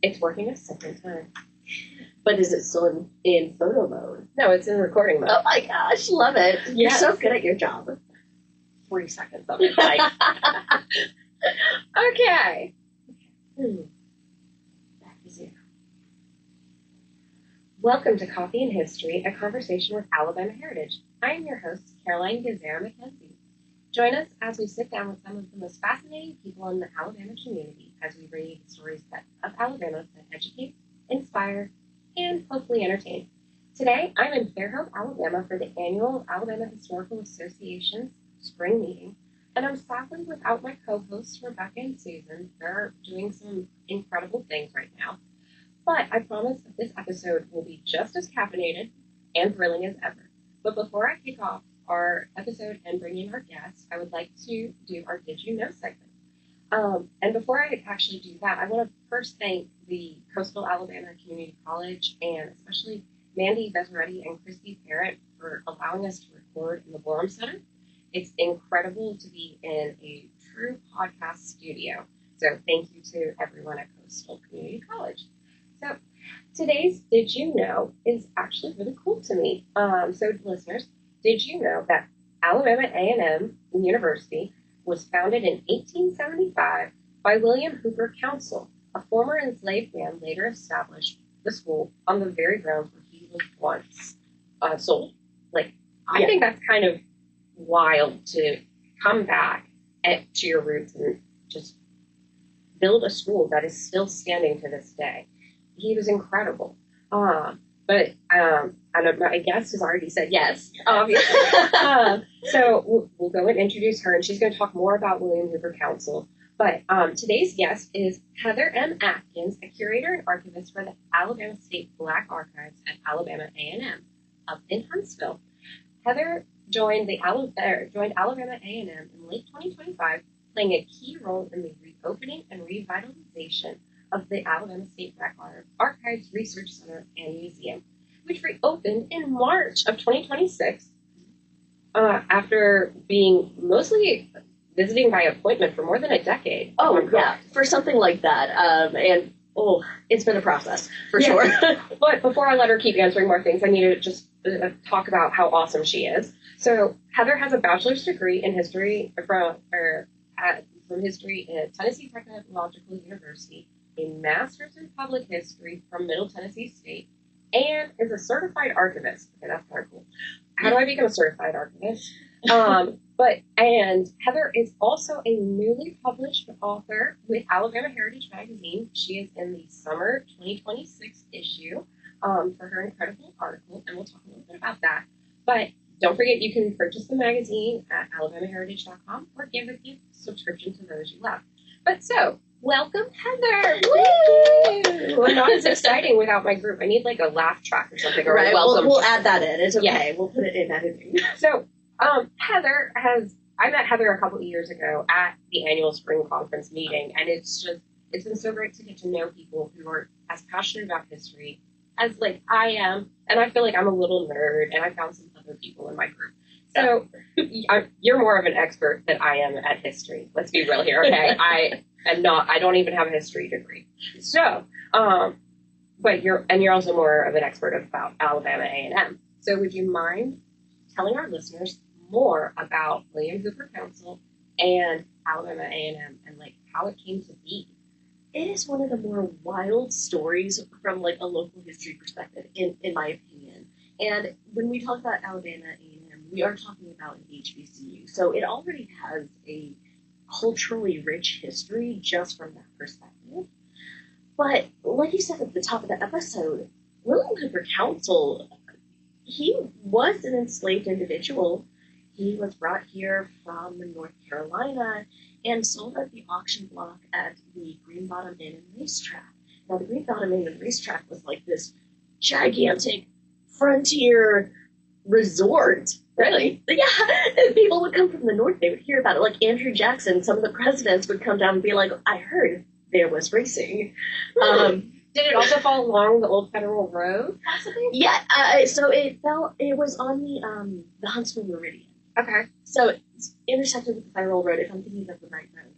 It's working a second time. But is it still in photo mode? No, it's in recording mode. Oh my gosh, love it. Yes. You're so good at your job. 40 seconds of it. Like. Okay. Back to zero. Welcome to Coffee and History, a conversation with Alabama Heritage. I am your host, Caroline Gazzara-McKenzie. Join us as we sit down with some of the most fascinating people in the Alabama community as we bring you the stories of Alabama that educate, inspire, and hopefully entertain. Today, I'm in Fairhope, Alabama for the annual Alabama Historical Association's spring meeting, and I'm sadly without my co-hosts, Rebecca and Susan. They're doing some incredible things right now, but I promise that this episode will be just as caffeinated and thrilling as ever. But before I kick off our episode and bring in our guests, I would like to do our Did You Know segment. And before I actually do that, I want to first thank the Coastal Alabama Community College and especially Mandy, Bezeredi, and Christi for allowing us to record in the Borum Center. It's incredible to be in a true podcast studio. So thank you to everyone at Coastal Community College. So today's Did You Know is actually really cool to me. So listeners, did you know that Alabama A&M University was founded in 1875 by William Hooper Councill, a former enslaved man later established the school on the very grounds where he was once sold? I think that's kind of wild to come back to your roots and just build a school that is still standing to this day. He was incredible. But my guest has already said yes, obviously. So we'll go and introduce her, and she's going to talk more about William Hooper Councill. But today's guest is Heather M. Adkins, a curator and archivist for the Alabama State Black Archives at Alabama A&M up in Huntsville. Heather joined Alabama A&M in late 2025, playing a key role in the reopening and revitalization of the Alabama State Black Archives Research Center and Museum, which reopened in March of 2026 after being mostly visiting by appointment for more than a decade. Oh, yeah, for something like that. It's been a process, for sure. But before I let her keep answering more things, I need to just talk about how awesome she is. So Heather has a bachelor's degree in history from history at Tennessee Technological University, a master's in public history from Middle Tennessee State, and is a certified archivist. Okay, that's kind of cool. How do I become a certified archivist? And Heather is also a newly published author with Alabama Heritage Magazine. She is in the summer 2026 issue for her incredible article, and we'll talk a little bit about that. But don't forget, you can purchase the magazine at alabamaheritage.com or give a gift subscription to those you love. But so, welcome, Heather. Woo! Well, not as exciting without my group. I need like a laugh track or something. Or right, welcome. We'll add that in. It's okay. Yeah. We'll put it in editing. So, I met Heather a couple of years ago at the annual spring conference meeting, and it's been so great to get to know people who are as passionate about history as like I am, and I feel like I'm a little nerd, and I found some other people in my group. So you're more of an expert than I am at history. Let's be real here, okay? I don't even have a history degree. So, but you're also more of an expert about Alabama A&M. So would you mind telling our listeners more about William Hooper Councill and Alabama A&M and like how it came to be? It is one of the more wild stories from like a local history perspective, in my opinion. And when we talk about Alabama A&M, we are talking about an HBCU. So it already has a culturally rich history just from that perspective. But like you said at the top of the episode, William Hooper Councill, he was an enslaved individual. He was brought here from North Carolina and sold at the auction block at the Green Bottom Inn and Racetrack. Now, the Green Bottom Inn and Racetrack was like this gigantic frontier resort. Really? Yeah. People would come from the north. They would hear about it. Like Andrew Jackson, some of the presidents would come down and be like, I heard there was racing. Did it also fall along the old Federal Road, possibly? Yeah. So it was on the Huntsville Meridian. Okay. So it's intersected with the Federal Road, if I'm thinking of the right road,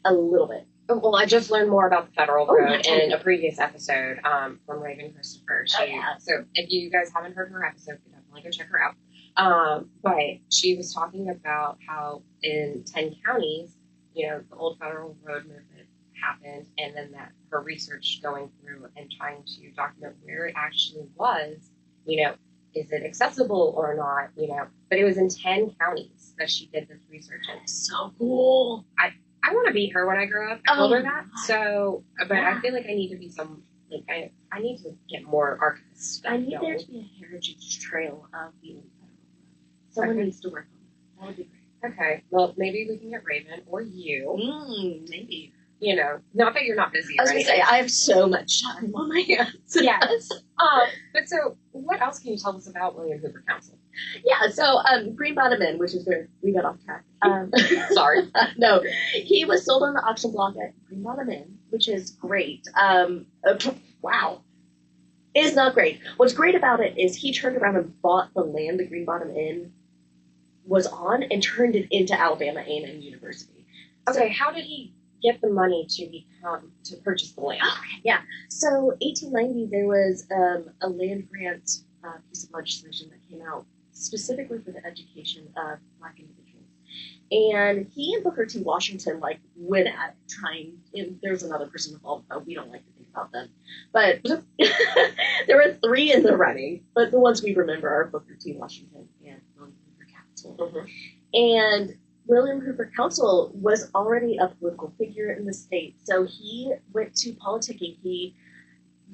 a little bit. Well, I just learned more about the Federal Oh, Road yeah. in a previous episode from Raven Christopher. Oh, yeah. So if you guys haven't heard her episode, definitely go check her out. But she was talking about how in 10 counties, the old Federal Road movement happened, and then that her research going through and trying to document where it actually was, is it accessible or not, but it was in 10 counties that she did this research in. So cool. I want to be her when I grow up. I told her that. God. So, but Yeah. I feel like I need to be I need to get more archivist stuff. I need going. there to be a heritage trail of the old Federal Road. Someone needs to work on that. That would be great. Okay. Well, maybe we can get Raven or you. Maybe. Not that you're not busy. I was going to say, I have so much time on my hands. Yes. But so, what else can you tell us about William Hooper Councill? Yeah, so Green Bottom Inn, which is where we got off track. Sorry. No, he was sold on the auction block at Green Bottom Inn, which is great. Wow. It is not great. What's great about it is he turned around and bought the land the Green Bottom Inn was on and turned it into Alabama A&M University. Okay, how did he get the money to purchase the land? Okay, yeah. So 1890, there was a land grant piece of legislation that came out specifically for the education of Black individuals. And he and Booker T. Washington went at it trying, and there's another person involved, but we don't like to think about them. But there were 3 in the running, but the ones we remember are Booker T. Washington and William Hooper Councill. Mm-hmm. And William Hooper Councill was already a political figure in the state, so he went to politicking. He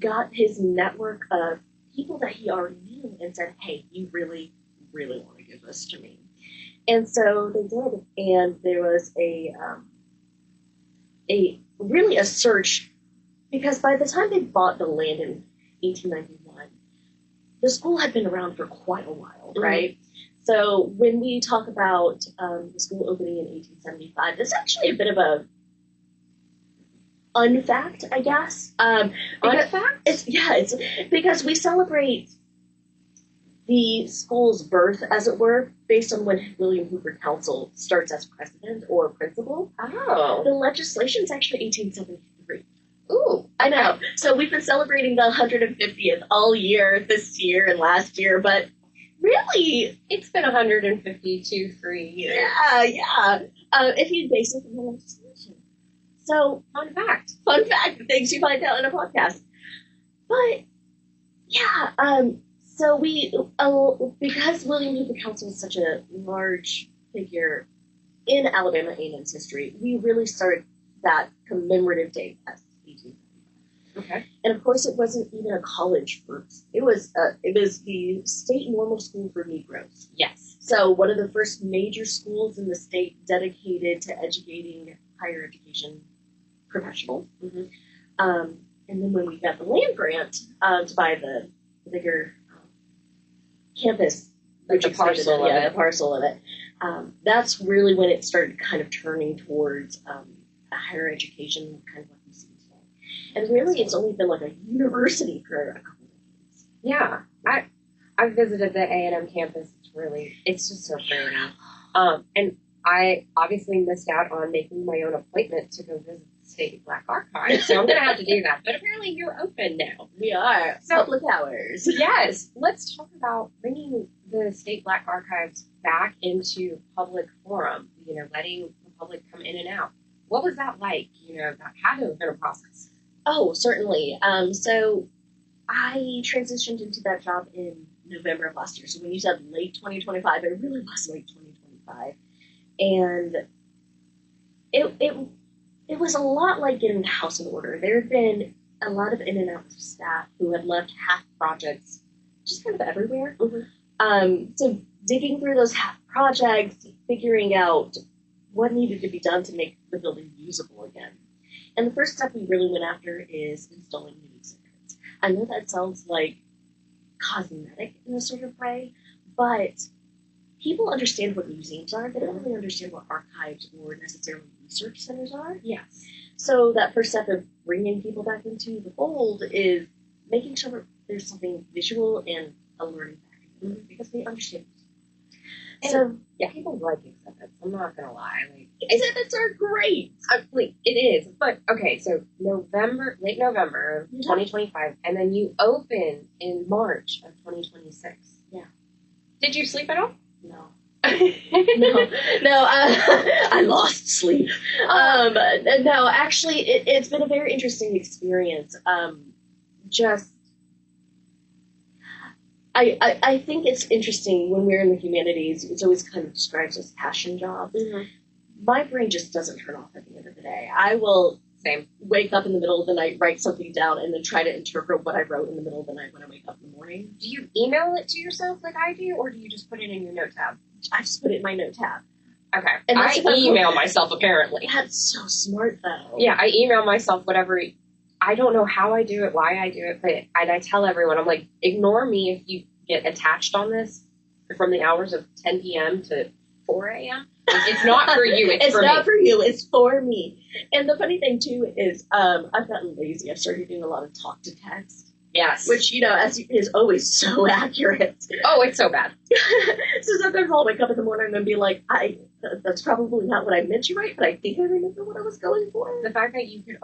got his network of people that he already knew and said, hey, you really, really want to give this to me. And so they did, and there was a search, because by the time they bought the land in 1891, the school had been around for quite a while, right? So when we talk about the school opening in 1875, it's actually a bit of a unfact, I guess. Unfact? It's because we celebrate the school's birth, as it were, based on when William Hooper Councill starts as president or principal. Oh. The legislation's actually 1873. Ooh. I know. So we've been celebrating the 150th all year, this year and last year, but really, It's been 152 years. yeah. If you base it on the legislation. So, Fun fact. things you find out in a podcast. But, yeah, so because William Hooper Councill is such a large figure in Alabama A&M's history, we really started that commemorative day as 1875. Okay. And of course, it wasn't even a college first. It was the state normal school for Negroes. Yes. So one of the first major schools in the state dedicated to educating higher education professionals. Mm-hmm. And then when we got the land grant to buy the bigger campus, The parcel of it, that's really when it started kind of turning towards a higher education, kind of like we see today. And really, it's only been like a university for a couple of decades. Yeah. I visited the A&M campus. It's just so pretty. And I obviously missed out on making my own appointment to go visit the State Black Archives, so I'm going to have to do that. But apparently you're open now. We are. So- Public hours. Yes. Let's talk about bringing the State Black Archives back into public forum, letting the public come in and out. What was that like? That had to have been a process. Oh, certainly. So I transitioned into that job in November of last year. So when you said late 2025, it really was late 2025. And it was a lot like getting the house in order. There had been a lot of in and out staff who had left half projects just kind of everywhere. Mm-hmm. So digging through those half projects, figuring out what needed to be done to make the building usable again. And the first step we really went after is installing new exhibits. I know that sounds like cosmetic in a sort of way, but people understand what museums are. They don't really understand what archives or necessarily research centers are. Yes. So that first step of bringing people back into the fold is making sure there's something visual and a learning back, because they understand. So, yeah, people like exhibits. I'm not gonna lie. Like, exhibits are great. like, it is. But okay, so late November of 2025, and then you open in March of 2026. Yeah. Did you sleep at all? No. No, I lost sleep. No, actually, it's been a very interesting experience. I think it's interesting when we're in the humanities, it's always kind of described as passion jobs. Mm-hmm. My brain just doesn't turn off at the end of the day. I will wake up in the middle of the night, write something down, and then try to interpret what I wrote in the middle of the night when I wake up in the morning. Do you email it to yourself like I do, or do you just put it in your note tab? I just put it in my note tab. Okay. And I email myself, apparently. That's so smart, though. Yeah, I email myself whatever. I don't know how I do it, why I do it, but I tell everyone, I'm like, ignore me if you get attached on this from the hours of 10 p.m. to 4 a.m. It's not for you, it's for me. It's not for you, it's for me. And the funny thing, too, is I've gotten lazy. I've started doing a lot of talk to text. Yes. Which, is always so accurate. Oh, it's so bad. So sometimes I'll wake up in the morning and be like, that's probably not what I meant to write, but I think I remember what I was going for. The fact that you could,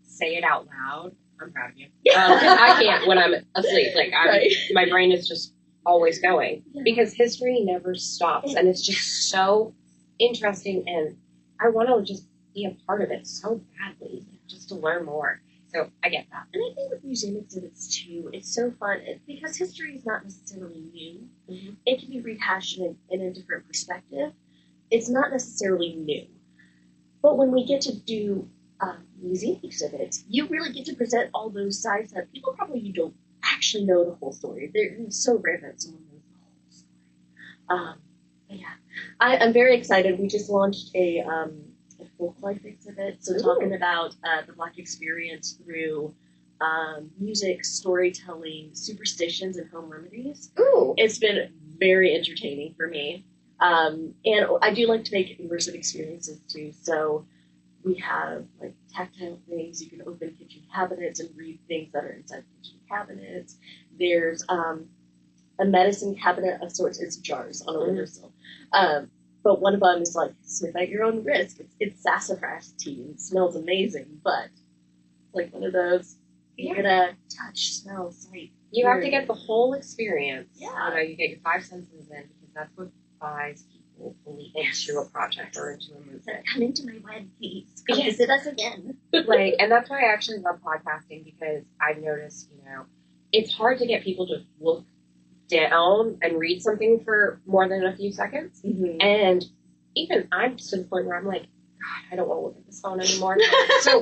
say it out loud, I'm proud of you. I can't when I'm asleep. My brain is just always going. Yeah. Because history never stops, and it's just so interesting, and I want to just be a part of it so badly, just to learn more. So I get that. And I think with museum exhibits, too, it's so fun because history is not necessarily new. Mm-hmm. It can be rehashed in a different perspective. It's not necessarily new. But when we get to do museum exhibits, you really get to present all those sides that people probably don't actually know the whole story. It's so rare that someone knows the whole story. But yeah, I'm very excited. We just launched a folk life exhibit, so talking about the Black experience through music, storytelling, superstitions, and home remedies. Ooh. It's been very entertaining for me. And I do like to make immersive experiences too, so we have tactile things. You can open kitchen cabinets and read things that are inside kitchen cabinets. There's a medicine cabinet of sorts. It's jars on a windowsill. But one of them is smith at your own risk. It's sassafras tea and it smells amazing, but one of those you're gonna touch, smell, sight. You have to get the whole experience. Yeah. You get your 5 senses in, because that's what buys people fully into a project or into a movie. Come into my web, please. Come visit us again. Right, and that's why I actually love podcasting, because I've noticed, it's hard to get people to look down and read something for more than a few seconds. Mm-hmm. And even I'm to the point where I'm like, God, I don't want to look at this phone anymore.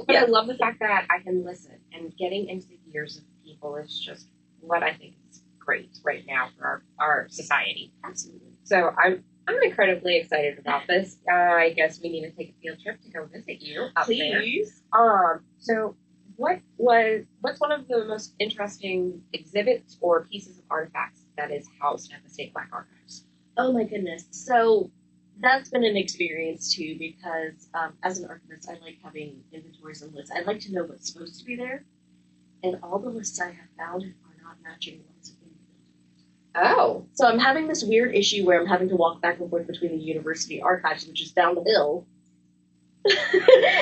But I love the fact that I can listen, and getting into the ears of people is just what I think is great right now for our society. Absolutely. So I'm incredibly excited about this. I guess we need to take a field trip to go visit you up Please. there. So what's one of the most interesting exhibits or pieces of artifacts that is housed at the State Black Archives? Oh my goodness. So that's been an experience too, because as an archivist, I like having inventories and lists. I like to know what's supposed to be there, and all the lists I have found are not matching what's in the building. Oh. So I'm having this weird issue where I'm having to walk back and forth between the university archives, which is down the hill,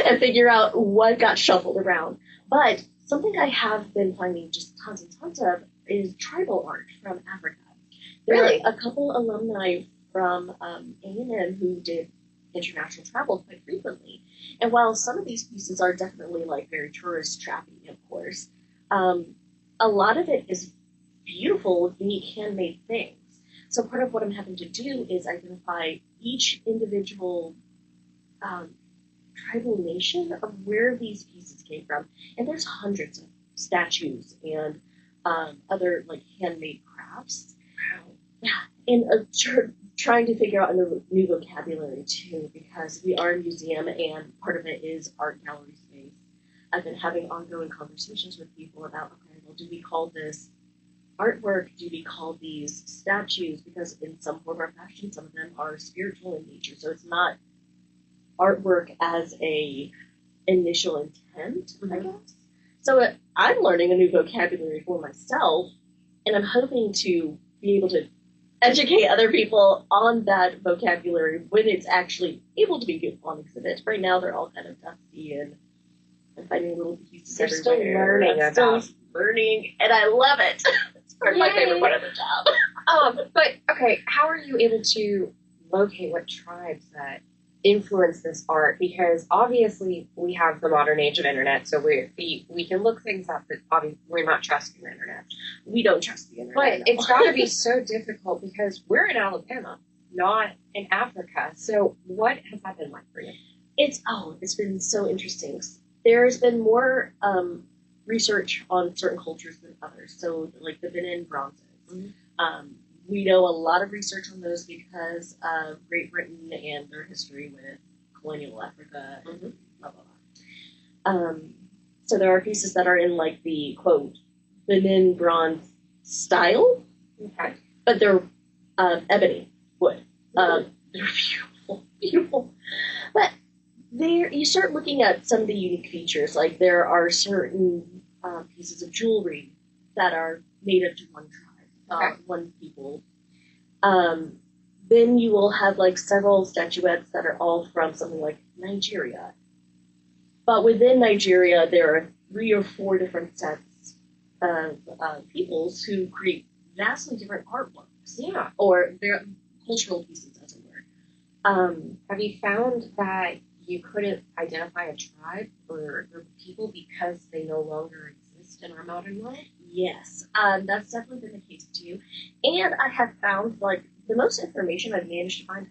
and figure out what got shuffled around. But something I have been finding just tons and tons of is tribal art from Africa. There Really? are a couple alumni from A&M who did international travel quite frequently. And while some of these pieces are definitely very tourist trappy, of course, a lot of it is beautiful, unique, handmade things. So part of what I'm having to do is identify each individual tribal nation of where these pieces came from. And there's hundreds of statues and other handmade crafts. Wow. Yeah, and trying to figure out a new vocabulary too, because we are a museum and part of it is art gallery space. I've been having ongoing conversations with people about, okay, well, do we call this artwork? Do we call these statues? Because in some form or fashion, some of them are spiritual in nature, so it's not artwork as a initial intent, I guess. So I'm learning a new vocabulary for myself, and I'm hoping to be able to educate other people on that vocabulary when it's actually able to be on exhibit. Right now, they're all kind of dusty and I'm finding little pieces They're everywhere. still learning I'm still learning, and I love it. It's part of my favorite part of the job. But okay, how are you able to locate what tribes that influence this art? Because obviously we have the modern age of internet, so we can look things up, but obviously we're not trusting the internet. We don't trust the internet. But it's got to be so difficult because we're in Alabama, not in Africa. So what has that been like for you? It's been so interesting. There's been more research on certain cultures than others. So, like the Benin bronzes. Mm-hmm. We know a lot of research on those because of Great Britain and their history with colonial Africa and blah, blah, blah. So there are pieces that are in, like, the, quote, Benin bronze style. Okay. But they're ebony wood. They're beautiful, beautiful. But there, you start looking at some of the unique features. Like there are certain pieces of jewelry that are native to one tribe, one people. Then you will have like several statuettes that are all from something like Nigeria. But within Nigeria, there are 3 or 4 different sets of peoples who create vastly different artworks. Yeah. Or their cultural pieces, as it were. Have you found that you couldn't identify a tribe or a group of people because they no longer exist in our modern world? Yes, that's definitely been the case too. And I have found, like, the most information I've managed to find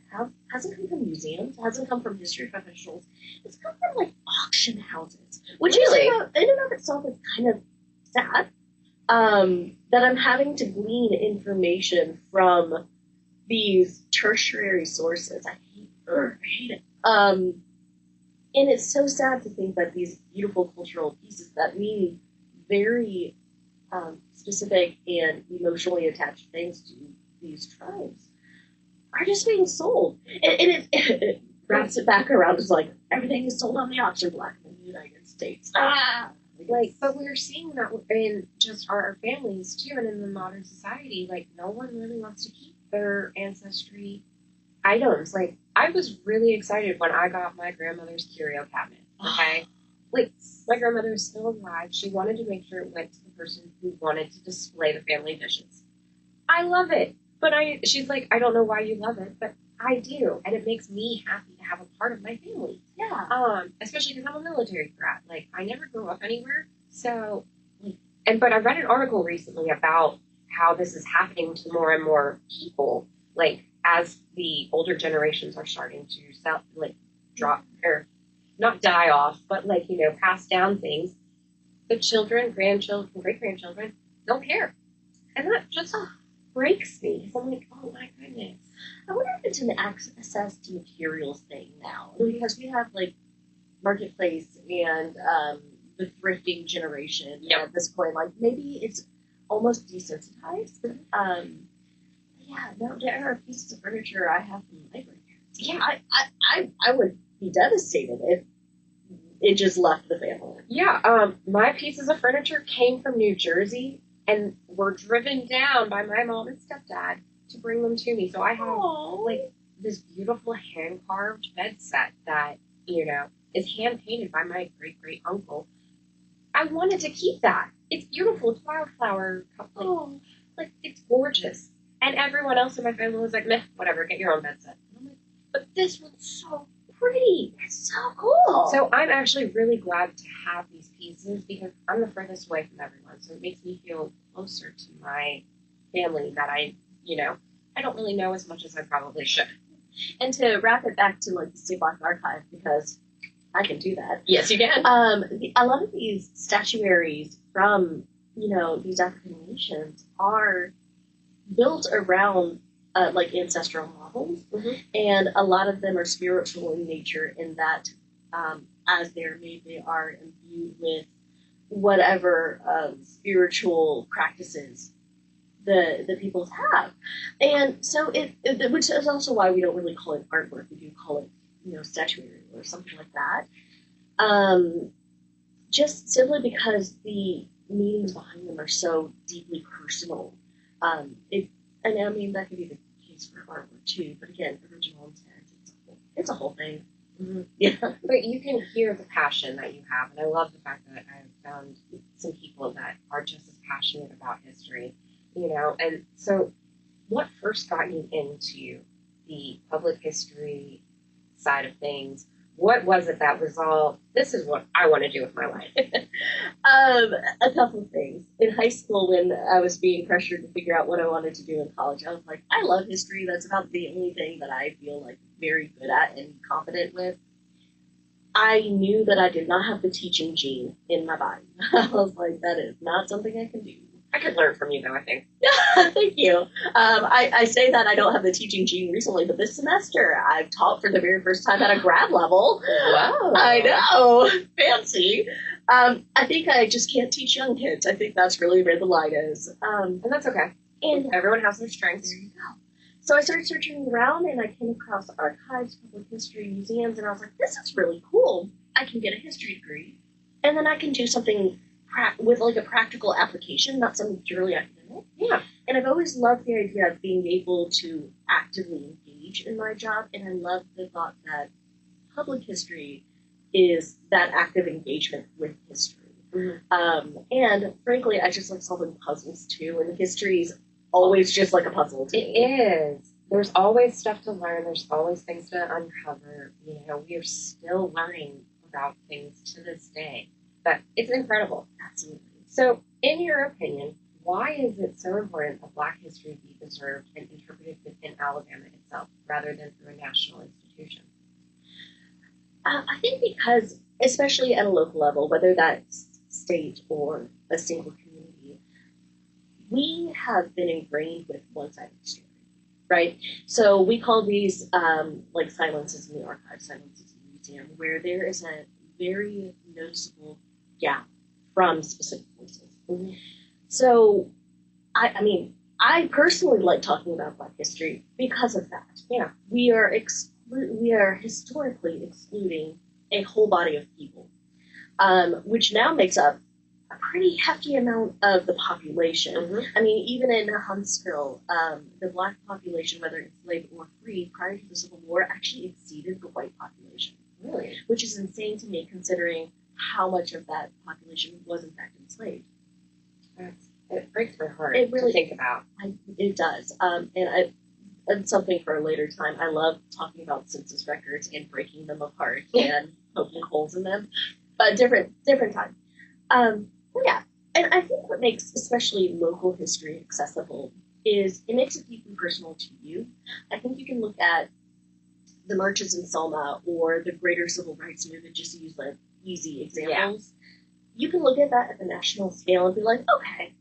hasn't come from museums, hasn't come from history professionals. It's come from, like, auction houses, which really? in and of itself is kind of sad. That I'm having to glean information from these tertiary sources. I hate it. And it's so sad to think that these beautiful cultural pieces that mean very specific and emotionally attached things to these tribes are just being sold. And it wraps it back around. It's like, everything is sold on the auction block in the United States. Like, but we're seeing that in just our families too, and in the modern society. Like, no one really wants to keep their ancestry items. Like, I was really excited when I got my grandmother's curio cabinet. Okay, like, my grandmother is still alive. She wanted to make sure it went to the person who wanted to display the family dishes. I love it, but she's like, I don't know why you love it, but I do, and it makes me happy to have a part of my family. Yeah. Especially because I'm a military brat. Like, I never grew up anywhere, so, but I read an article recently about how this is happening to more and more people, like, as the older generations are starting to drop, or not die off, but, like, pass down things. The children, grandchildren, great-grandchildren don't care. And that just breaks me, because I'm like, oh my goodness. I wonder if it's an access to materials thing now, because we have, like, marketplace and the thrifting generation at this point. Like, maybe it's almost desensitized. Yeah, no, there are pieces of furniture I have from my grandparents. Yeah, I would be devastated if it just left the family. Yeah, my pieces of furniture came from New Jersey and were driven down by my mom and stepdad to bring them to me. So I have, like, this beautiful hand-carved bed set that, is hand-painted by my great-great-uncle. I wanted to keep that. It's beautiful. It's wildflower. Like, it's gorgeous. And everyone else in my family was like, meh, whatever, get your own bed set. And I'm like, but this one's so pretty. It's so cool. So I'm actually really glad to have these pieces because I'm the furthest away from everyone. So it makes me feel closer to my family that I don't really know as much as I probably should. And to wrap it back to, like, the State Block Archive, because I can do that. Yes, you can. A lot of these statuaries from, these African nations are built around, like, ancestral models. Mm-hmm. And a lot of them are spiritual in nature in that, as they're made, they are imbued with whatever spiritual practices the peoples have. And so which is also why we don't really call it artwork. We do call it, statuary or something like that. Just simply because the meanings behind them are so deeply personal. And I mean, that could be the case for artwork too, but again, original intent, it's a whole thing. Mm-hmm. Yeah. But you can hear the passion that you have, and I love the fact that I've found some people that are just as passionate about history, and so what first got you into the public history side of things? What was it that was all, this is what I want to do with my life? A couple of things. In high school, when I was being pressured to figure out what I wanted to do in college, I was like, I love history. That's about the only thing that I feel like very good at and confident with. I knew that I did not have the teaching gene in my body. I was like, that is not something I can do. I could learn from you, though, I think. Thank you. I say that I don't have the teaching gene recently, but this semester I've taught for the very first time at a grad level. Wow. I know. Fancy. I think I just can't teach young kids. I think that's really where the line is. And that's okay. And everyone has their strengths. There you go. So I started searching around, and I came across archives, public history, museums, and I was like, this is really cool. I can get a history degree, and then I can do something with like a practical application, not something purely academic. Yeah. And I've always loved the idea of being able to actively engage in my job, and I love the thought that public history is that active engagement with history. Mm-hmm. And frankly, I just like solving puzzles too, and history is always just like a puzzle to me. It is. There's always stuff to learn. There's always things to uncover. We are still learning about things to this day. But it's incredible. Absolutely. So, in your opinion, why is it so important that Black history be preserved and interpreted within Alabama itself rather than through a national institution? I think because, especially at a local level, whether that's state or a single community, we have been ingrained with one-sided story, right? So we call these like silences in the archive, silences in the museum, where there is a very noticeable gap from specific voices. Mm-hmm. So, I mean, I personally like talking about Black history because of that. Yeah, we are historically excluding a whole body of people, which now makes up a pretty hefty amount of the population. Mm-hmm. I mean, even in Huntsville, the Black population, whether enslaved or free, prior to the Civil War, actually exceeded the white population. Really? Which is insane to me, considering how much of that population was in fact enslaved. It breaks my heart It really, to think about. It does. And something for a later time. I love talking about census records and breaking them apart and poking holes in them. But different time. Yeah. And I think what makes especially local history accessible is it makes it deeply personal to you. I think you can look at the marches in Selma or the greater civil rights movement, just to use like easy examples. Yeah. You can look at that at the national scale and be like, okay,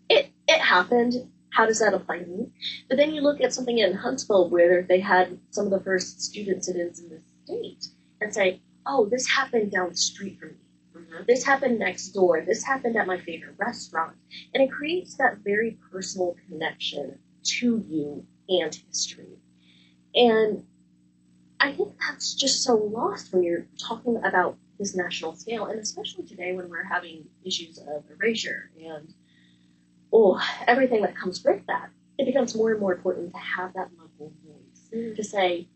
it happened. How does that apply to me? But then you look at something in Huntsville where they had some of the first student sit-ins in the state and say, oh, this happened down the street from me. Mm-hmm. This happened next door. This happened at my favorite restaurant. And it creates that very personal connection to you and history. And I think that's just so lost when you're talking about this national scale, and especially today when we're having issues of erasure and everything that comes with that. It becomes more and more important to have that local voice, to say,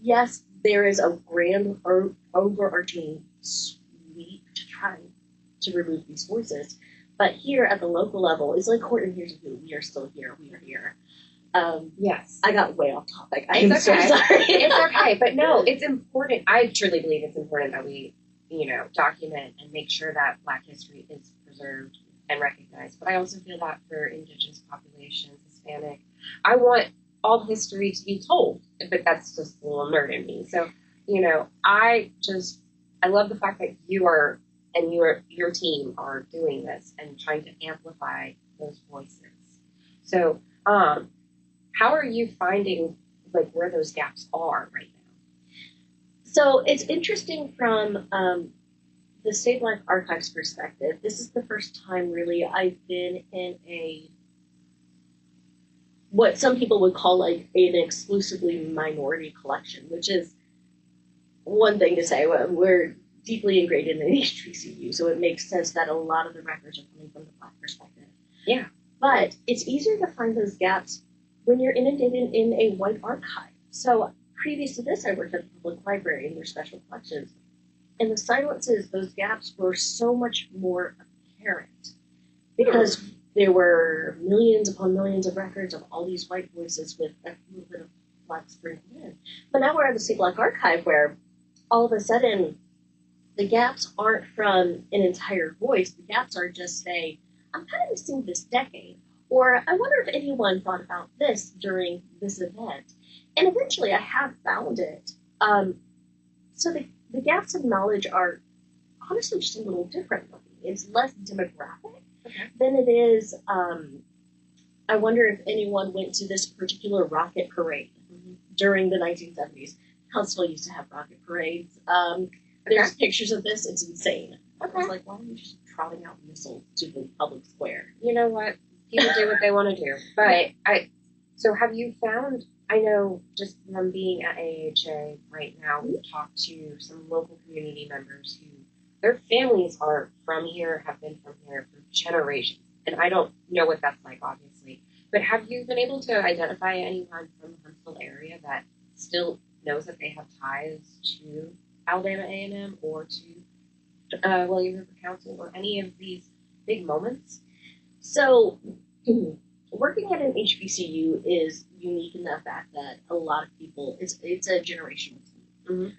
yes, there is a grand or overarching sweep to try to remove these voices, but here at the local level, it's like Horton Hears a Who. We are still here. We are here. Yes. I got way off topic. I'm so sorry. It's okay. But no, it's important. I truly believe it's important that we, document and make sure that Black history is preserved and recognized. But I also feel that for Indigenous populations, Hispanic, I want all history to be told. But that's just a little nerd in me. So, I love the fact that you are and your team are doing this and trying to amplify those voices. So, how are you finding where those gaps are right now? So it's interesting from the State Black Archives perspective. This is the first time really I've been in what some people would call an exclusively minority collection, which is one thing to say. We're deeply ingrained in the HBCU, so it makes sense that a lot of the records are coming from the Black perspective. Yeah. But it's easier to find those gaps when you're inundated in a white archive. So previous to this, I worked at the public library in their special collections. And the silences, those gaps were so much more apparent because there were millions upon millions of records of all these white voices with a little bit of black sprinkled in. But now we're at the State Black Archive where all of a sudden the gaps aren't from an entire voice. The gaps are just, say, I'm kind of missing this decade. Or I wonder if anyone thought about this during this event. And eventually I have found it. So the gaps of knowledge are honestly just a little different looking. It's less demographic than it is, I wonder if anyone went to this particular rocket parade during the 1970s. Huntsville used to have rocket parades. There's pictures of this. It's insane. I was like, why are you just trotting out missiles to the public square? You know what? People do what they want to do. But so have you found, I know just from being at AHA right now, we've talked to some local community members who, their families are from here, have been from here for generations. And I don't know what that's like, obviously. But have you been able to identify anyone from the Huntsville area that still knows that they have ties to Alabama A&M or to William Hooper Councill or any of these big moments? So working at an HBCU is unique in the fact that a lot of people, it's a generational school,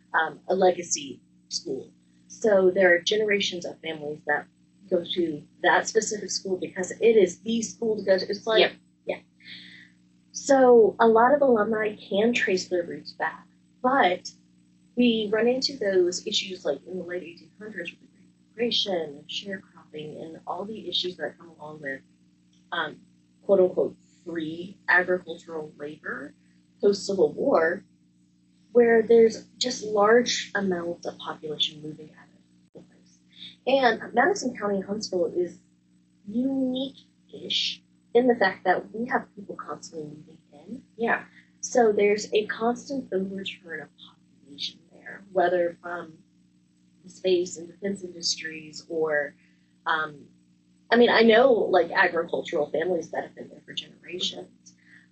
a legacy school. So there are generations of families that go to that specific school because it is the school to go to. It's like, yeah. So a lot of alumni can trace their roots back, but we run into those issues like in the late 1800s with the Great Migration, sharecropping, and all the issues that come along with quote unquote free agricultural labor post-Civil War, where there's just large amounts of population moving out of the place. And Madison County, Huntsville is unique-ish in the fact that we have people constantly moving in. Yeah. So there's a constant return of population there, whether from the space and defense industries or, I mean, I know like agricultural families that have been there for generations.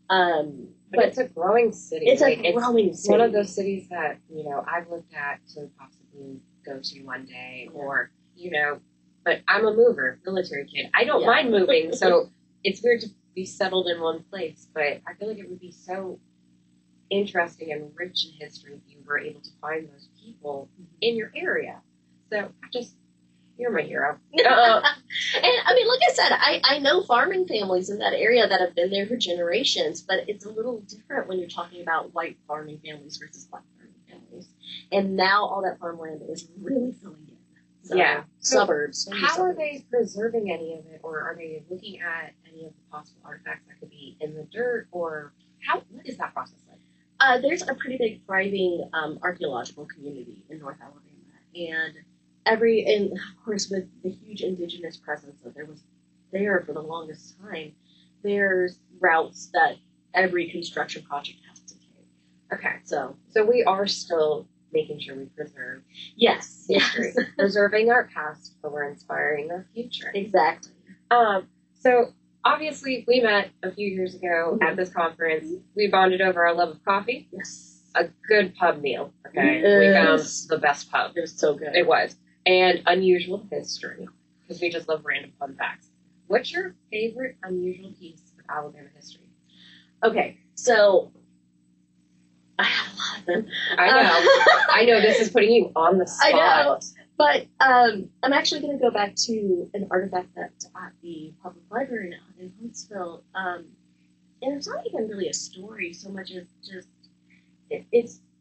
But it's a growing city. It's a growing city. One of those cities that, you know, I've looked at to possibly go to one day or, you know, but I'm a mover, military kid. I don't mind moving, so it's weird to be settled in one place, but I feel like it would be so interesting and rich in history if you were able to find those people in your area. So you're my hero. And I mean, like I said, I know farming families in that area that have been there for generations, but it's a little different when you're talking about white farming families versus black farming families. And now all that farmland is really filling in. So, suburbs. How are they preserving any of it, or are they looking at any of the possible artifacts that could be in the dirt, or what is that process like? There's a pretty big thriving archaeological community in North Alabama, and of course with the huge indigenous presence that there was there for the longest time, there's routes that every construction project has to take. Okay, so we are still making sure we preserve history, preserving our past, but we're inspiring our future. Exactly. So obviously we met a few years ago at this conference. We bonded over our love of coffee. Yes. A good pub meal. Okay, we found the best pub. It was so good. It was. And unusual history, because we just love random fun facts. What's your favorite unusual piece of Alabama history? Okay, so I have a lot of them. I know. I know this is putting you on the spot. I know. But I'm actually going to go back to an artifact that's at the public library now in Huntsville. And it's not even really a story so much as just,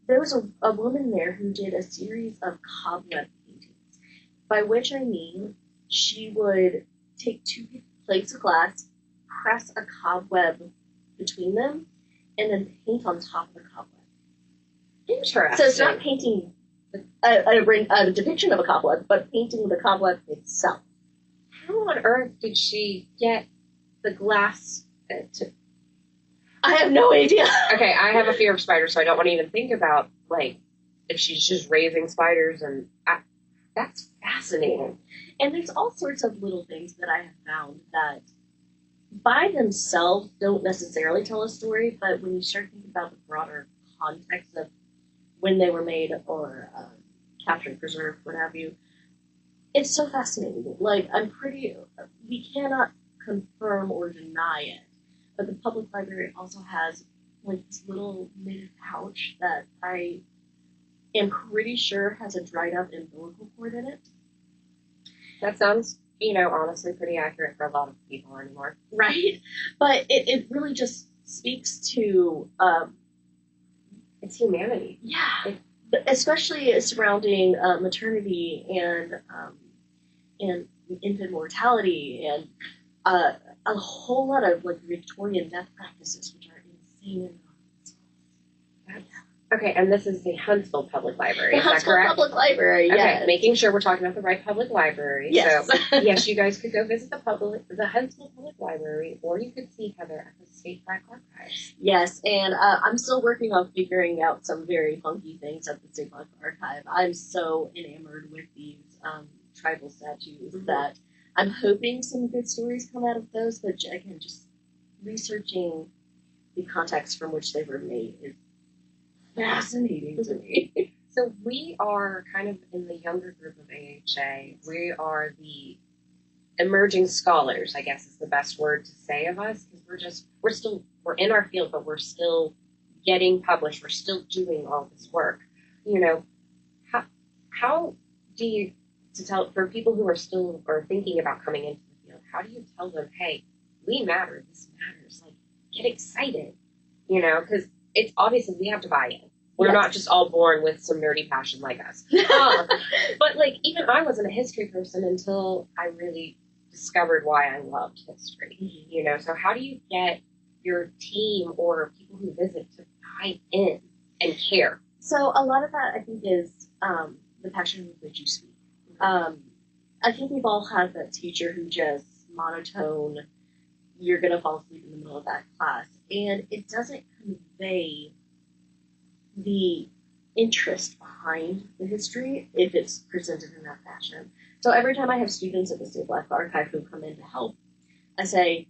there was a woman there who did a series of cobweb paintings, by which I mean she would take two plates of glass, press a cobweb between them, and then paint on top of the cobweb. Interesting. So it's not painting a depiction of a cobweb, but painting the cobweb itself. How on earth did she get the glass to... I have no idea. Okay, I have a fear of spiders, so I don't want to even think about, like, if she's just raising spiders, and that's fascinating. And there's all sorts of little things that I have found that by themselves don't necessarily tell a story, but when you start thinking about the broader context of when they were made or captured, preserved, what have you, it's so fascinating. Like, we cannot confirm or deny it, but the public library also has like this little knitted pouch that I am pretty sure has a dried up umbilical cord in it. That sounds, honestly pretty accurate for a lot of people anymore. Right? But it really just speaks to it's humanity. Yeah. Especially surrounding maternity and infant mortality and a whole lot of like Victorian death practices, which are insane and Okay, and this is the Huntsville Public Library. The is Huntsville that correct? Public Library, yes. Okay, making sure we're talking about the right public library. Yes. So, yes, you guys could go visit the Huntsville Public Library, or you could see Heather at the State Black Archives. Yes, and I'm still working on figuring out some very funky things at the State Black Archive. I'm so enamored with these tribal statues that I'm hoping some good stories come out of those, but again, just researching the context from which they were made is fascinating to me. So we are kind of in the younger group of AHA. We are the emerging scholars, I guess is the best word to say of us, because we're in our field, but we're still getting published. We're still doing all this work. How do you, to tell, for people who are thinking about coming into the field, how do you tell them, hey, we matter, this matters, like, get excited, because it's obviously we have to buy in. We're not just all born with some nerdy passion like us. But like, even I wasn't a history person until I really discovered why I loved history, So how do you get your team or people who visit to buy in and care? So a lot of that, I think, is the passion with which you speak. I think we've all had that teacher who just monotone, you're going to fall asleep in the middle of that class. And it doesn't convey the interest behind the history if it's presented in that fashion. So every time I have students at the State Black Archive who come in to help, I say,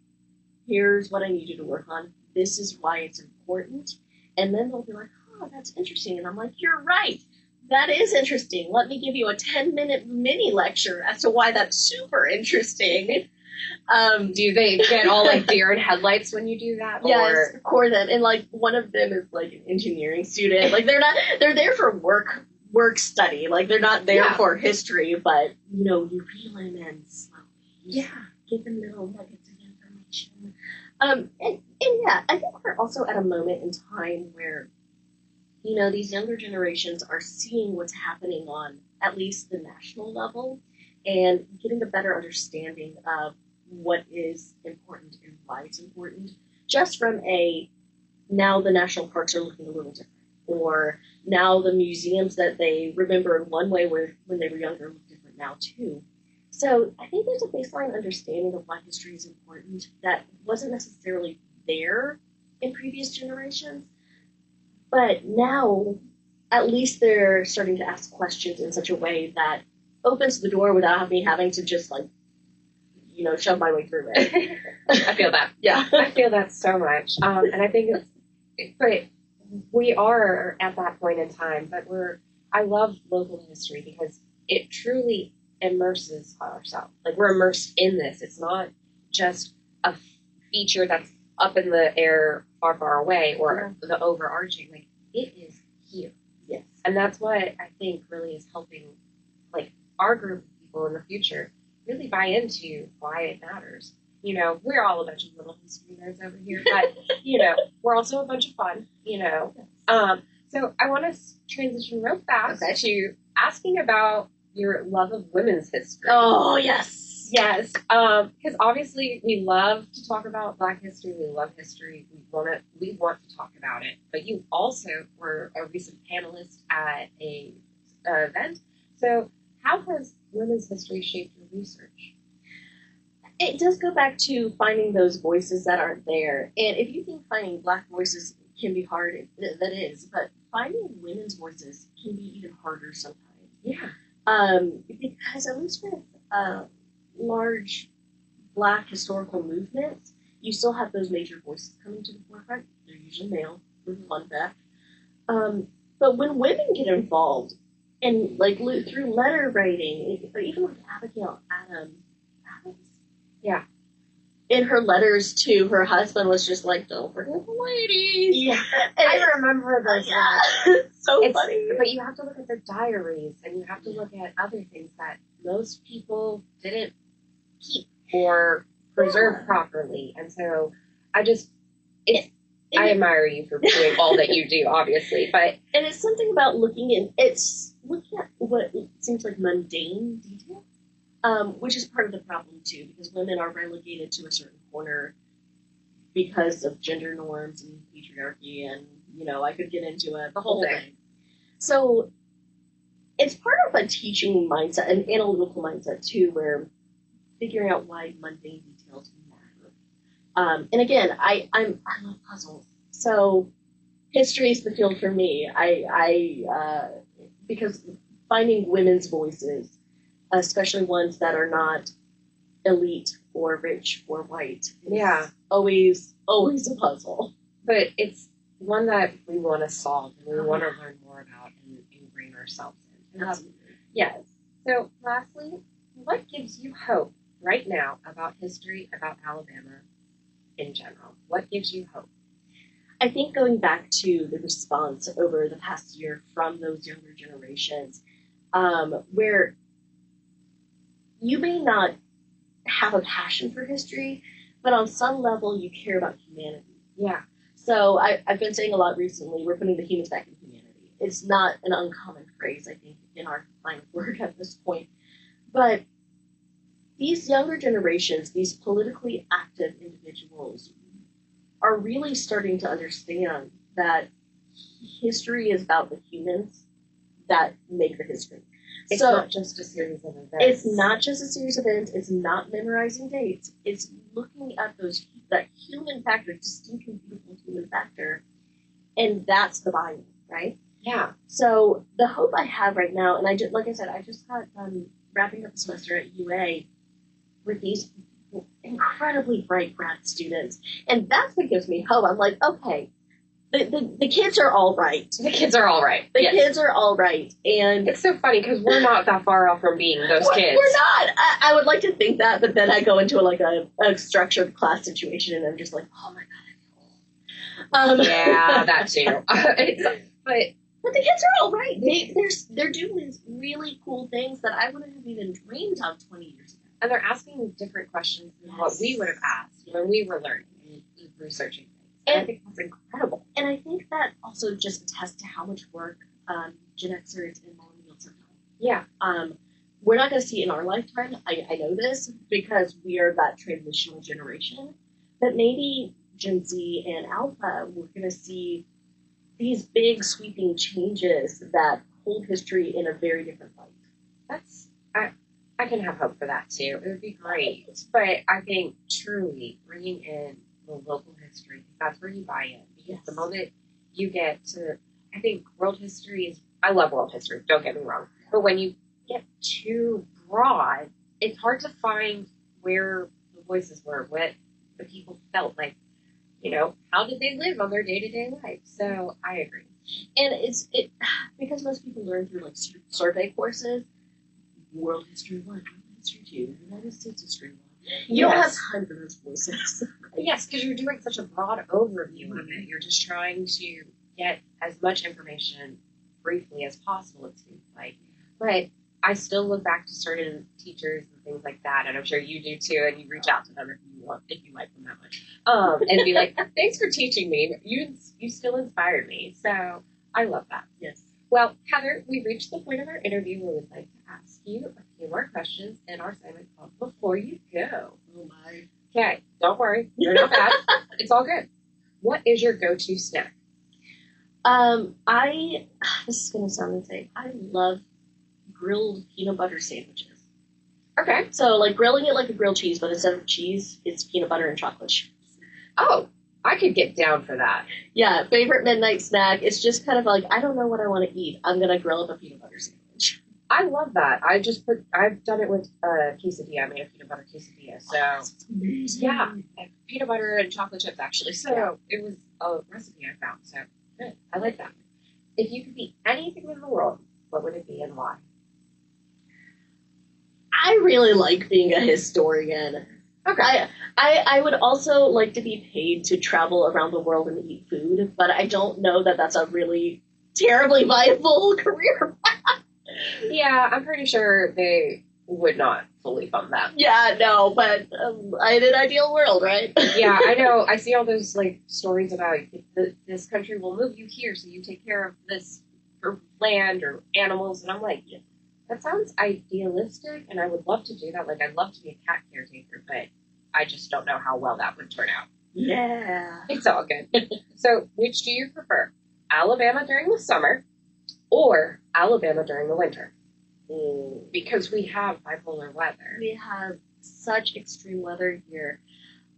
here's what I need you to work on. This is why it's important. And then they'll be like, oh, that's interesting. And I'm like, you're right. That is interesting. Let me give you a 10-minute mini lecture as to why that's super interesting. Do they get all like deer in headlights when you do that? Yes, core them. And like one of them is like an engineering student. Like they're there for work study. Like they're not there for history, but you reel them in slowly. Give them little nuggets of information. And yeah, I think we're also at a moment in time where these younger generations are seeing what's happening on at least the national level and getting a better understanding of what is important and why it's important, just from now the national parks are looking a little different, or now the museums that they remember in one way when they were younger look different now too. So I think there's a baseline understanding of why history is important that wasn't necessarily there in previous generations, but now at least they're starting to ask questions in such a way that opens the door without me having to just shove my way through it. I feel that. Yeah. I feel that so much. And I think but we are at that point in time, but I love local history because it truly immerses ourselves. Like we're immersed in this. It's not just a feature that's up in the air far, far away or the overarching. Like it is here. Yes. And that's what I think really is helping like our group of people in the future really buy into why it matters. We're all a bunch of little history nerds over here, but, we're also a bunch of fun, So I want to transition real fast to asking about your love of women's history. Oh, yes. Yes. Because obviously we love to talk about Black history. We love history. We want to talk about it. But you also were a recent panelist at a event. So how has women's history shaped your research? It does go back to finding those voices that aren't there. And if you think finding Black voices can be hard, that is, but finding women's voices can be even harder sometimes. Yeah. Because at least with large Black historical movements, you still have those major voices coming to the forefront. They're usually male, fun fact. But when women get involved, and like through letter writing, or even like Abigail Adams, yeah, in her letters to her husband was just like, don't forget the ladies. Yeah, and I remember those. Yeah, it's so funny. But you have to look at their diaries, and you have to look at other things that most people didn't keep or preserve properly. And so I admire you for doing all that you do, obviously, but and it's something about looking at what seems like mundane detail, which is part of the problem too, because women are relegated to a certain corner because of gender norms and patriarchy, and I could get into the whole thing. So it's part of a teaching mindset, an analytical mindset too, where figuring out why mundane details matter. And again, I love puzzles, so history is the field for me. Because finding women's voices, especially ones that are not elite or rich or white, is always a puzzle. But it's one that we want to solve and we want to learn more about and ingrain ourselves in. Yes. So lastly, what gives you hope right now about history, about Alabama in general? What gives you hope? I think going back to the response over the past year from those younger generations, where you may not have a passion for history, but on some level you care about humanity. Yeah. So I've been saying a lot recently, we're putting the humans back in humanity. It's not an uncommon phrase, I think, in our line of work at this point. But these younger generations, these politically active individuals, are really starting to understand that history is about the humans that make the history. It's not just a series of events. It's not just a series of events. It's not memorizing dates. It's looking at that human factor, distinct and beautiful human factor, and that's the buy-in, right? Yeah. So the hope I have right now, and I just got done wrapping up the semester at UA with these incredibly bright grad students, and that's what gives me hope. I'm like, okay, the kids are all right. The kids are all right. The kids are all right, and it's so funny because we're not that far off from being those kids. We're not. I would like to think that, but then I go into a structured class situation, and I'm just like, oh my god. Yeah, that too. But the kids are all right. They're doing these really cool things that I wouldn't have even dreamed of 20 years ago. And they're asking different questions than what we would have asked when we were learning and researching things. And I think that's incredible. And I think that also just attests to how much work Gen Xers and millennials have done. Yeah. We're not going to see it in our lifetime. I know this because we are that transitional generation. But maybe Gen Z and Alpha, we're going to see these big sweeping changes that hold history in a very different light. I can have hope for that too. It would be great. But I think truly bringing in the local history, that's where you buy in. Because the moment you get to, I think world history is, I love world history, don't get me wrong. But when you get too broad, it's hard to find where the voices were, what the people felt like, how did they live on their day-to-day life? So I agree. And it's because most people learn through like survey courses, world history 1, world history 2, United States history 1. You don't have time for those voices. Yes, because you're doing such a broad overview of it. You're just trying to get as much information briefly as possible, it seems like. But I still look back to certain teachers and things like that, and I'm sure you do too, and you reach out to them if you like them that much. And be like, thanks for teaching me. You still inspired me. So I love that. Yes. Well, Heather, we've reached the point of our interview where we'd like to ask you a few more questions in our segment called Before You Go. Oh my. Okay, don't worry. You're not bad. It's all good. What is your go-to snack? This is going to sound insane. I love grilled peanut butter sandwiches. Okay. So, like, grilling it like a grilled cheese, but instead of cheese, it's peanut butter and chocolate chips. Oh, I could get down for that. Yeah, favorite midnight snack. It's just kind of like, I don't know what I want to eat. I'm going to grill up a peanut butter sandwich. I love that. I've done it with quesadilla. I made a peanut butter quesadilla. So, amazing. Yeah. peanut butter and chocolate chips, actually. So it was a recipe I found. So good. I like that. If you could be anything in the world, what would it be and why? I really like being a historian. Okay. I would also like to be paid to travel around the world and eat food, but I don't know that that's a really terribly viable career path. Yeah, I'm pretty sure they would not fully fund that. Yeah, no, but in an ideal world, right? Yeah, I know. I see all those like stories about this country will move you here so you take care of this or land or animals, and I'm like, yeah, that sounds idealistic, and I would love to do that. Like, I'd love to be a cat caretaker, but I just don't know how well that would turn out. Yeah. It's all good. So, which do you prefer? Alabama during the summer or Alabama during the winter? Because we have bipolar weather. We have such extreme weather here.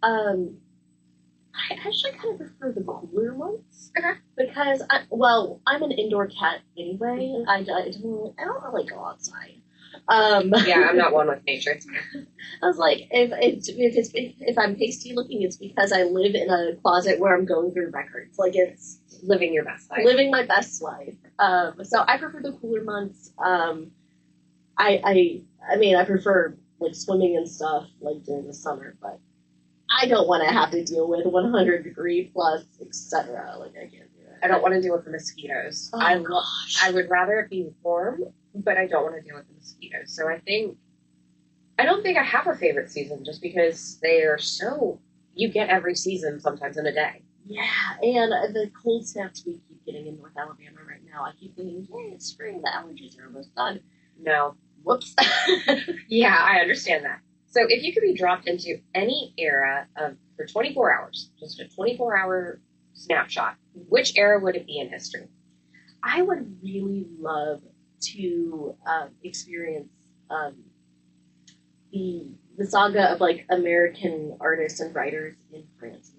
I actually kind of prefer the cooler months. Okay. Because, I'm an indoor cat anyway. Mm-hmm. I don't really go outside. Yeah, I'm not one with nature. I was like, if I'm pasty looking, it's because I live in a closet where I'm going through records. Like, it's Living your best life. living my best life. So I prefer the cooler months. I mean, I prefer like swimming and stuff like during the summer, but I don't want to have to deal with 100-degree plus, etc. Like, I can't do it. I don't want to deal with the mosquitoes. Oh, gosh. I would rather it be warm, but I don't want to deal with the mosquitoes. So I don't think I have a favorite season just because they are so, you get every season sometimes in a day. Yeah, and the cold snaps we keep getting in North Alabama right now, I keep thinking, yay, it's spring, the allergies are almost done. No. Whoops. Yeah, I understand that. So if you could be dropped into any era for 24 hours, just a 24-hour snapshot, which era would it be in history? I would really love to experience the saga of like American artists and writers in France.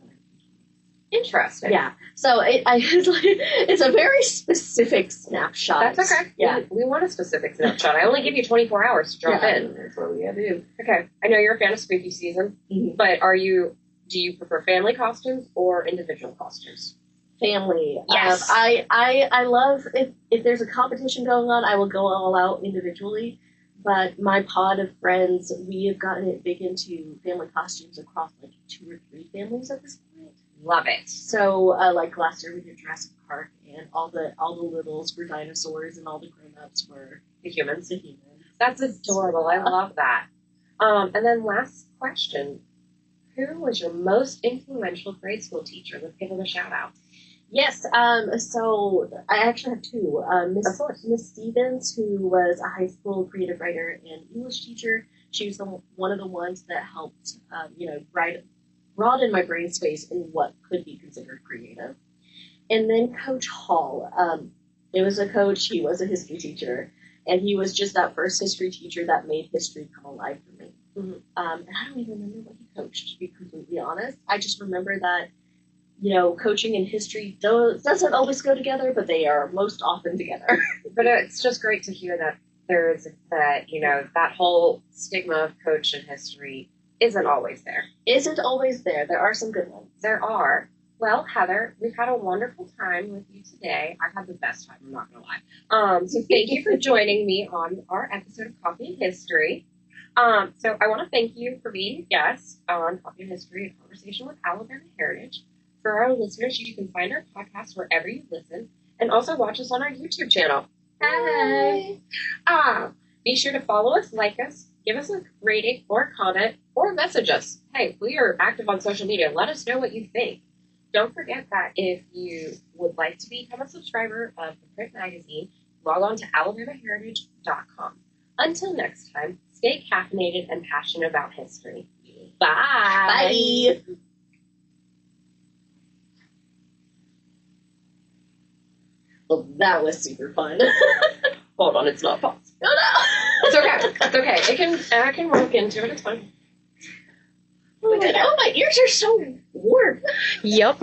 Interesting. Yeah. So it's a very specific snapshot. That's okay. Yeah. We want a specific snapshot. I only give you 24 hours to drop in. That's what we gotta do. Okay. I know you're a fan of spooky season, but do you prefer family costumes or individual costumes? Family. Yes. I love if there's a competition going on, I will go all out individually. But my pod of friends, we have gotten it big into family costumes across like 2 or 3 families at this point. Love it. So like last year we did Jurassic Park, and all the littles were dinosaurs, and all the grown-ups were the humans. The humans. That's adorable. I love that. And then last question. Who was your most influential grade school teacher? Let's give them a shout out. Yes, so I actually have 2. Miss Stevens, who was a high school creative writer and English teacher. She was one of the ones that helped, broaden my brain space in what could be considered creative. And then Coach Hall. It was a coach, he was a history teacher, and he was just that first history teacher that made history come alive for me. Mm-hmm. And I don't even remember what he coached, to be completely honest. I just remember that, coaching and history doesn't always go together, but they are most often together. But it's just great to hear that that whole stigma of coach and history isn't always there. Isn't always there. There are some good ones. There are. Well, Heather, we've had a wonderful time with you today. I've had the best time, I'm not going to lie. So thank you for joining me on our episode of Coffee and History. So I want to thank you for being a guest on Coffee and History, a conversation with Alabama Heritage. For our listeners, you can find our podcast wherever you listen, and also watch us on our YouTube channel. Hey! Be sure to follow us, like us, give us a rating or comment, or message us. Hey, we are active on social media. Let us know what you think. Don't forget that if you would like to become a subscriber of the print magazine, log on to alabamaheritage.com. Until next time, stay caffeinated and passionate about history. Bye! Bye! Well, that was super fun. Hold on, it's not paused. No, no! It's okay. It's okay. I can work into it. It's fine. Oh, my ears are so warm. Yep.